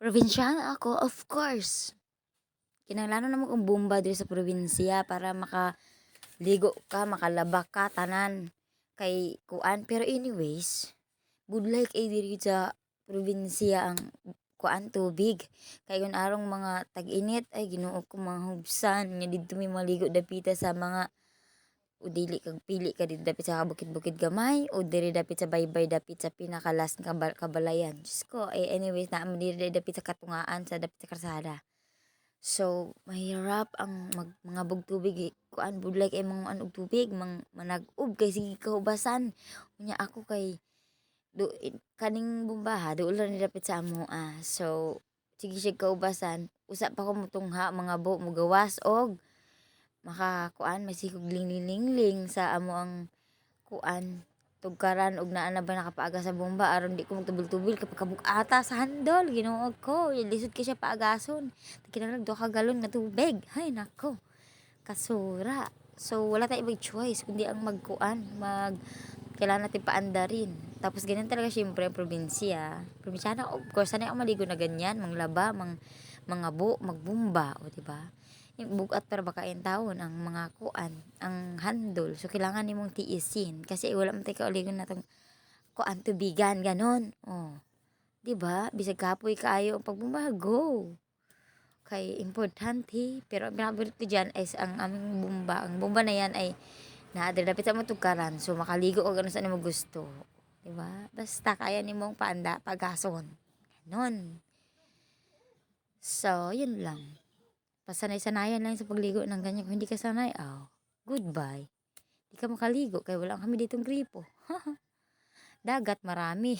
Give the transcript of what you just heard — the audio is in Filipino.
Probinsyana ako, of course. Kinahanglanon naman kong bomba diri sa probinsya para makaligo ka, makalaba ka, tanan. Kay kuan. Pero anyways, budlay kay diri sa probinsya ang kuan tubig. Kay kun arong mga tag-init ay Ginoo ko mga hubsan nya didto mi maligo dapita sa mga o dili kag pili ka dito dapit sa bukid-bukid gamay o diri dapit sa baybay dapit sa pinakalas nga kabalayan. Diyos ko, anyways na diri dapit sa katungaan sa dapit sa kalsada. So, mahirap ang mga bugtubig kuan budlay kay mga ano tubig manag-ub kay sige kahubasan. Unya ako kay kaning bumbaha doon lang ni dapit sa amo So, sige siya kaubasan. Usa pa ko mutungha mga mugawas og makakuan masikog lingling sa amo ang kuan tugkaran og naa na ba nakapaaga sa bomba aron di ko magtubil-tubil kapag kabuk-ata sa handol Ginoo ko lisod kay siya paagason kinahanglan 2 ka galon nga tubig hay nako kasura so wala tayong ibang choice kundi ang mag kailangan natin paandarin tapos ganyan talaga syempre ang probinsyana of course sanay ako maligo na ganyan manglaba mangabo magbumba o di ba yung bugat para baka tawon ang mga kuan ang handol so kailangan nimong tiisin kasi wala man tay kauligon natong kuan tubigan ganon di ba bisag kapoy kaayo ang pagbumba go kay importante pero ang binabulit ko dyan is ang aming bomba na yan ay naadre dapit sa matugkaran so makaligo o gano'n saan mo gusto di ba basta kaya nimong pagason ganon so yun lang pasanay-sanayan lang sa pagligo ng ganyan. Kung hindi ka sanay, goodbye. Hindi ka makaligo kaya wala kami ditong gripo. Dagat marami.